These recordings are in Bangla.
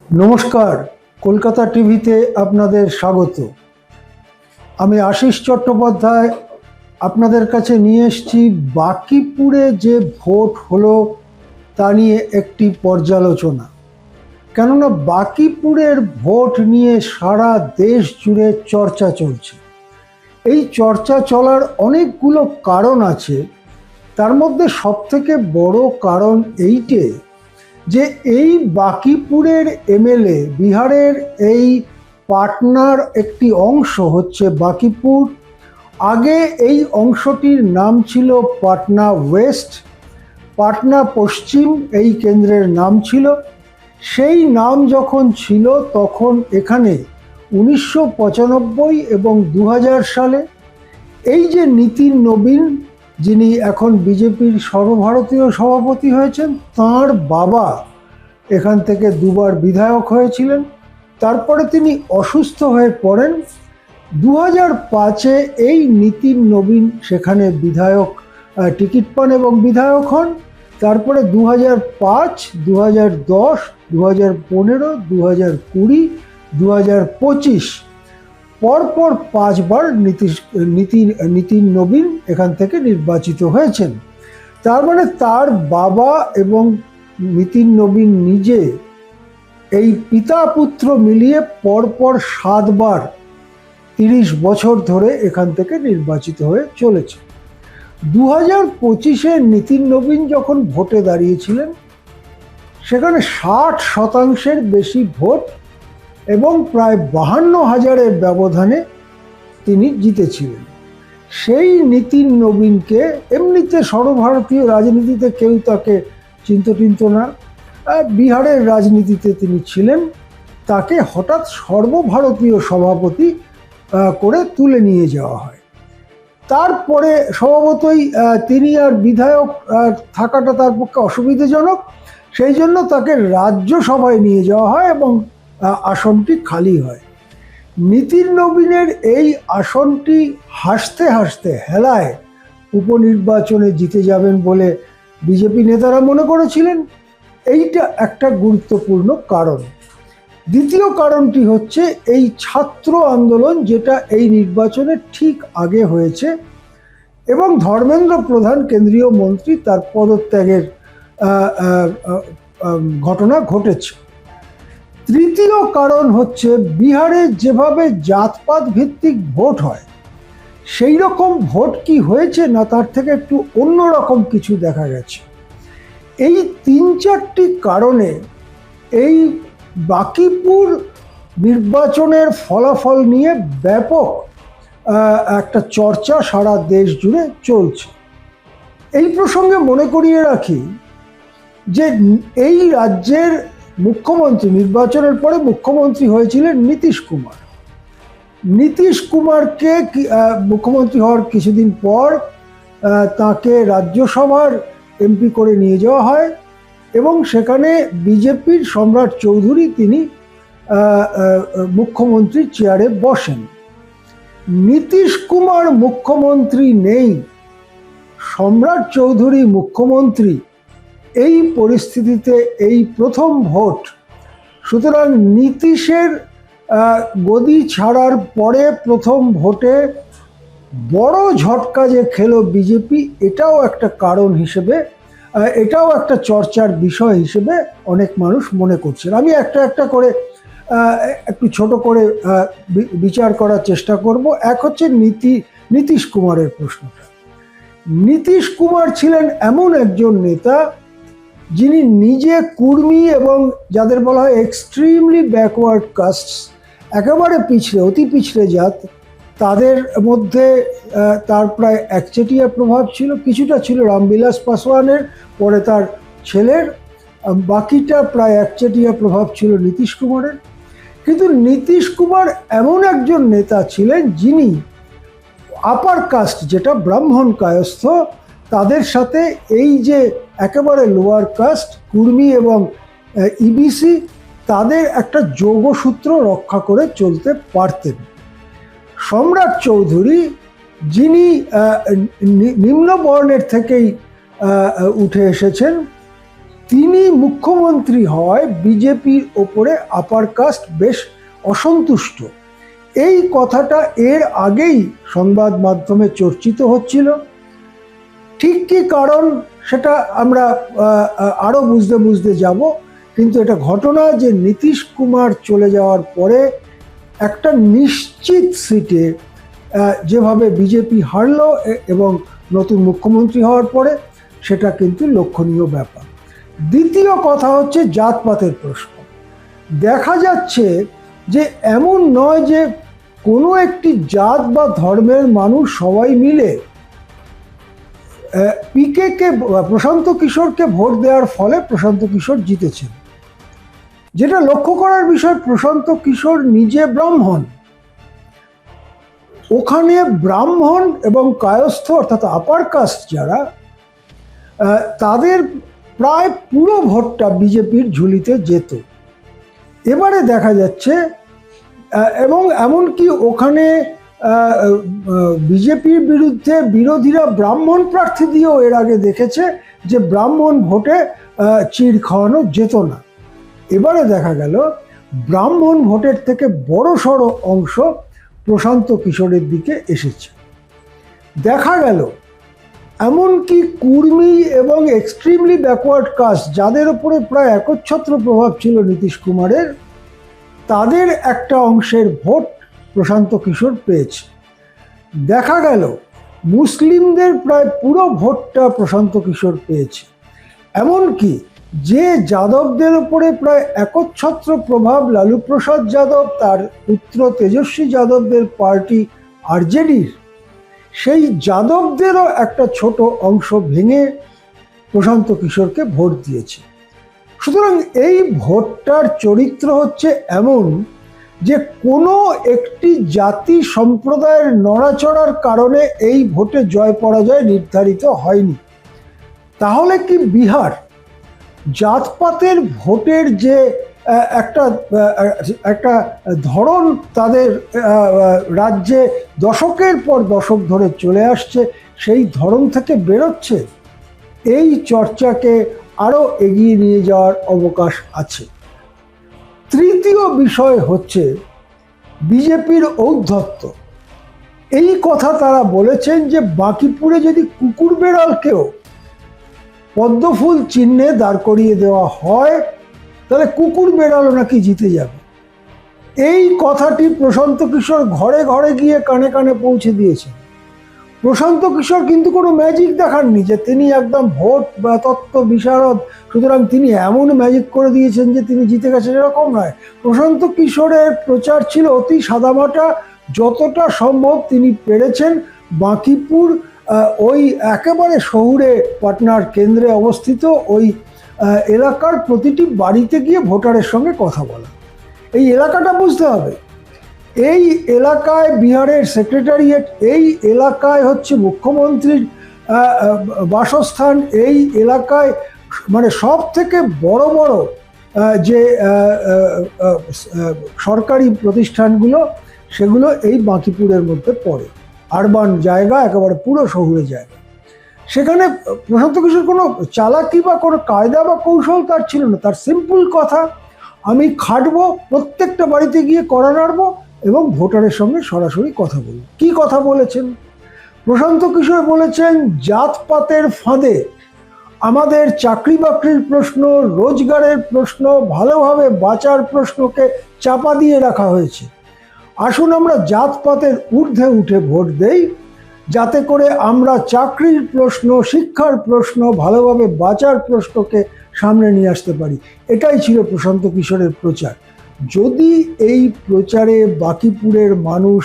নমস্কার, কলকাতা টিভিতে আপনাদের স্বাগত। আমি আশিস চট্টোপাধ্যায় আপনাদের কাছে নিয়ে এসেছি বাকিপুরে যে ভোট হলো তা নিয়ে একটি পর্যালোচনা। কেননা বাকিপুরের ভোট নিয়ে সারা দেশ জুড়ে চর্চা চলছে। এই চর্চা চলার অনেকগুলো কারণ আছে। তার মধ্যে সবথেকে বড় কারণ এইটে যে এই বাকিপুরের এমএলএ, বিহারের এই পাটনার একটি অংশ হচ্ছে বাকিপুর। আগে এই অংশটির নাম ছিল পাটনা ওয়েস্ট, পাটনা পশ্চিম এই কেন্দ্রের নাম ছিল। সেই নাম যখন ছিল তখন এখানে 1995 এবং 2000 সালে এই যে নীতিন নবীন, যিনি এখন বিজেপির সর্বভারতীয় সভাপতি হয়েছেন, তাঁর বাবা এখান থেকে দুবার বিধায়ক হয়েছিলেন। তারপরে তিনি অসুস্থ হয়ে পড়েন। 2005-এ এই নীতিন নবীন সেখানে বিধায়ক টিকিট পান এবং বিধায়ক হন। তারপরে 2005, 2010, 2015, 2020, 2025 পরপর 5 বার নীতিন নবীন এখান থেকে নির্বাচিত হয়েছেন। তার মানে তার বাবা এবং নীতিন নবীন নিজে এই পিতা পুত্র মিলিয়ে পরপর 7 বার 30 বছর ধরে এখান থেকে নির্বাচিত হয়ে চলেছে। 2025-এ নীতিন নবীন যখন ভোটে দাঁড়িয়েছিলেন সেখানে 60% বেশি ভোট এবং প্রায় 52,000-এর ব্যবধানে তিনি জিতেছিলেন। সেই নীতিন নবীনকে এমনিতে সর্বভারতীয় রাজনীতিতে কেউ তাকে চিন্ত না, বিহারের রাজনীতিতে তিনি ছিলেন, তাকে হঠাৎ সর্বভারতীয় সভাপতি করে তুলে নিয়ে যাওয়া হয়। তারপরে স্বভাবতই তিনি আর বিধায়ক থাকাটা তার পক্ষে অসুবিধাজনক, সেই জন্য তাকে রাজ্যসভায় নিয়ে যাওয়া হয় এবং আসনটি খালি হয়। নীতিন নবীনের এই আসনটি হাসতে হাসতে হেলায় উপনির্বাচনে জিতে যাবেন বলে বিজেপি নেতারা মনে করেছিলেন। এইটা একটা গুরুত্বপূর্ণ কারণ। দ্বিতীয় কারণটি হচ্ছে এই ছাত্র আন্দোলন, যেটা এই নির্বাচনের ঠিক আগে হয়েছে এবং ধর্মেন্দ্র প্রধান কেন্দ্রীয় মন্ত্রী তার পদত্যাগের ঘটনা ঘটেছে। তৃতীয় কারণ হচ্ছে বিহারে যেভাবে জাতপাত ভিত্তিক ভোট হয় সেই রকম ভোট কি হয়েছে না তার থেকে একটু অন্যরকম কিছু দেখা গেছে। এই 3-4টি কারণে এই বাকিপুর নির্বাচনের ফলাফল নিয়ে ব্যাপক একটা চর্চা সারা দেশ জুড়ে চলছে। এই প্রসঙ্গে মনে করিয়ে রাখি যে এই রাজ্যের মুখ্যমন্ত্রী, নির্বাচনের পরে মুখ্যমন্ত্রী হয়েছিলেন নীতিশ কুমার। নীতিশ কুমারকে মুখ্যমন্ত্রী হওয়ার কিছুদিন পর তাকে রাজ্যসভার এমপি করে নিয়ে যাওয়া হয় এবং সেখানে বিজেপির সম্রাট চৌধুরী তিনি মুখ্যমন্ত্রীর চেয়ারে বসেন। নীতিশ কুমার মুখ্যমন্ত্রী নেই, সম্রাট চৌধুরী মুখ্যমন্ত্রী। এই পরিস্থিতিতে এই প্রথম ভোট, সুতরাং নীতিশের গদি ছাড়ার পরে প্রথম ভোটে বড় ঝটকা যে খেলো বিজেপি, এটাও একটা কারণ হিসেবে, এটাও একটা চর্চার বিষয় হিসেবে অনেক মানুষ মনে করছেন। আমি একটা একটা করে একটু ছোট করে বিচার করার চেষ্টা করব। এক হচ্ছে নীতিশ কুমারের প্রশ্নটা। নীতিশ কুমার ছিলেন এমন একজন নেতা যিনি নিজে কুর্মী এবং যাদের বলা হয় এক্সট্রিমলি ব্যাকওয়ার্ড কাস্টস, একেবারে পিছড়ে, অতি পিছড়ে জাত, তাদের মধ্যে তার প্রায় একচেটিয়া প্রভাব ছিল। কিছুটা ছিল রামবিলাস পাসওয়ানের, পরে তার ছেলের, বাকিটা প্রায় একচেটিয়া প্রভাব ছিল নীতিশ কুমারের। কিন্তু নীতিশ কুমার এমন একজন নেতা ছিলেন যিনি আপার কাস্ট, যেটা ব্রাহ্মণ কায়স্থ, তাদের সাথে এই যে একেবারে লোয়ার কাস্ট কুর্মী এবং ইবিসি, তাদের একটা যোগসূত্র রক্ষা করে চলতে পারতেন। সম্রাট চৌধুরী, যিনি নিম্ন বর্ণের থেকেই উঠে এসেছেন, তিনি মুখ্যমন্ত্রী হয় বিজেপির ওপরে আপার কাস্ট বেশ অসন্তুষ্ট। এই কথাটা এর আগেই সংবাদ মাধ্যমে চর্চিত হচ্ছিল। ঠিক কি কারণ সেটা আমরা আরো বুঝতে বুঝতে যাব, কিন্তু এটা ঘটনা যে নীতিশ কুমার চলে যাওয়ার পরে একটা নিশ্চিত সিটে যেভাবে বিজেপি হারলো এবং নতুন মুখ্যমন্ত্রী হওয়ার পরে, সেটা কিন্তু লক্ষণীয় ব্যাপার। দ্বিতীয় কথা হচ্ছে জাতপাতের প্রশ্ন। দেখা যাচ্ছে যে এমন নয় যে কোনো একটি জাত বা ধর্মের মানুষ সবাই মিলে পিকেকে, প্রশান্ত কিশোরকে ভোট দেওয়ার ফলে প্রশান্ত কিশোর জিতেছেন। যেটা লক্ষ্য করার বিষয়, প্রশান্ত কিশোর নিজে ব্রাহ্মণ। ওখানে ব্রাহ্মণ এবং কায়স্থ অর্থাৎ আপার কাস্ট যারা, তাদের প্রায় পুরো ভোটটা বিজেপির ঝুলিতে যেত। এবারে দেখা যাচ্ছে এবং এমনকি ওখানে বিজেপির বিরুদ্ধে বিরোধীরা ব্রাহ্মণ প্রার্থী দিয়েও এর আগে দেখেছে যে ব্রাহ্মণ ভোটে চিড় খাওয়ানো যেত না। এবারে দেখা গেল ব্রাহ্মণ ভোটের থেকে বড়সড় অংশ প্রশান্ত কিশোরের দিকে এসেছে। দেখা গেল এমনকি কুর্মী এবং এক্সট্রিমলি ব্যাকওয়ার্ড কাস্ট, যাদের উপরে প্রায় একচ্ছত্র প্রভাব ছিল নীতিশ কুমারের, তাদের একটা অংশের ভোট প্রশান্ত কিশোর পেয়েছে। দেখা গেল মুসলিমদের প্রায় পুরো ভোটটা প্রশান্ত কিশোর পেয়েছে। এমনকি যে যাদবদের উপরে প্রায় একচ্ছত্র প্রভাব লালু প্রসাদ যাদব, তার পুত্র তেজস্বী যাদবদের পার্টি আরজেডির, সেই যাদবদেরও একটা ছোট অংশ ভেঙে প্রশান্ত কিশোরকে ভোট দিয়েছে। সুতরাং এই ভোটটার চরিত্র হচ্ছে এমন যে কোনো একটি জাতি সম্প্রদায়ের নড়াচড়ার কারণে এই ভোটে জয় পরাজয় নির্ধারিত হয়নি। তাহলে কি বিহার জাতপাতের ভোটের যে একটা ধরন তাদের রাজ্যে দশকের পর দশক ধরে চলে আসছে, সেই ধরন থেকে বেরোচ্ছে? এই চর্চাকে আরও এগিয়ে নিয়ে যাওয়ার অবকাশ আছে। তৃতীয় বিষয় হচ্ছে বিজেপির ঔদ্ধত্য। এই কথা তারা বলেছেন যে বাঁকিপুরে যদি কুকুর বেড়ালকেও পদ্মফুল চিহ্নে দাঁড় করিয়ে দেওয়া হয়, তাহলে কুকুর বেড়ালও নাকি জিতে যাবে। এই কথাটি প্রশান্ত কিশোর ঘরে ঘরে গিয়ে কানে কানে পৌঁছে দিয়েছেন। প্রশান্ত কিশোর কিন্তু কোনো ম্যাজিক দেখাননি যে তিনি একদম ভোট বা তত্ত্ব বিশারদ, সুতরাং তিনি এমন ম্যাজিক করে দিয়েছেন যে তিনি জিতে গেছেন, এরকম নয়। প্রশান্ত কিশোরের প্রচার ছিল অতি সাদামাটা, যতটা সম্ভব তিনি পেরেছেন বাঁকিপুর ওই একেবারে শহুরে পাটনার কেন্দ্রে অবস্থিত ওই এলাকার প্রতিটি বাড়িতে গিয়ে ভোটারের সঙ্গে কথা বলা। এই এলাকাটা বুঝতে হবে, এই এলাকায় বিহারের সেক্রেটারিয়েট, এই এলাকায় হচ্ছে মুখ্যমন্ত্রীর বাসস্থান, এই এলাকায় মানে সব থেকে বড় বড় যে সরকারি প্রতিষ্ঠানগুলো, সেগুলো এই বাঁকিপুরের মধ্যে পড়ে। আরবান জায়গা, একেবারে পুরো শহুরে জায়গা। সেখানে প্রশান্ত কিশোর কোনো চালাকি বা কোনো কায়দা বা কৌশল তার ছিল না। তার সিম্পল কথা, আমি খাটবো, প্রত্যেকটা বাড়িতে গিয়ে কড়া নাড়বো এবং ভোটারের সঙ্গে সরাসরি কথা বলবো। কি কথা বলেছেন প্রশান্ত কিশোর? বলেছেন জাতপাতের ফাঁদে আমাদের চাকরি বাকরির প্রশ্ন, রোজগারের প্রশ্ন, ভালোভাবে বাঁচার প্রশ্নকে চাপা দিয়ে রাখা হয়েছে। আসুন আমরা জাতপাতের ঊর্ধ্বে উঠে ভোট দেই, যাতে করে আমরা চাকরির প্রশ্ন, শিক্ষার প্রশ্ন, ভালোভাবে বাঁচার প্রশ্নকে সামনে নিয়ে আসতে পারি। এটাই ছিল প্রশান্ত কিশোরের প্রচার। যদি এই প্রচারে বাঁকিপুরের মানুষ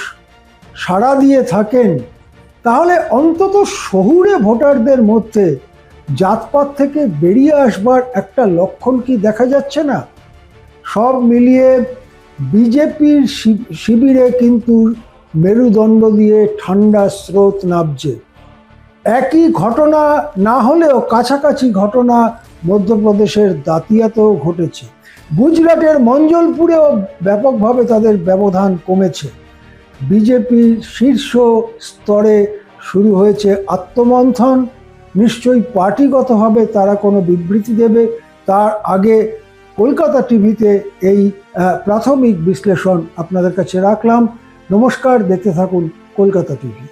সাড়া দিয়ে থাকেন, তাহলে অন্তত শহুরে ভোটারদের মধ্যে জাতপাত থেকে বেরিয়ে আসবার একটা লক্ষণ কি দেখা যাচ্ছে না? সব মিলিয়ে বিজেপির শিবিরে কিন্তু মেরুদণ্ড দিয়ে ঠান্ডা স্রোত নামছে। একই ঘটনা না হলেও কাছাকাছি ঘটনা মধ্যপ্রদেশের দাতিয়াতেও ঘটেছে। গুজরাটের মঞ্জলপুরেও ব্যাপকভাবে তাদের ব্যবধান কমেছে। বিজেপির শীর্ষ স্তরে শুরু হয়েছে আত্মমন্থন। নিশ্চয়ই পার্টিগতভাবে তারা কোনো বিবৃতি দেবে, তার আগে কলকাতা টিভিতে এই প্রাথমিক বিশ্লেষণ আপনাদের কাছে রাখলাম। নমস্কার, দেখতে থাকুন কলকাতা টিভি।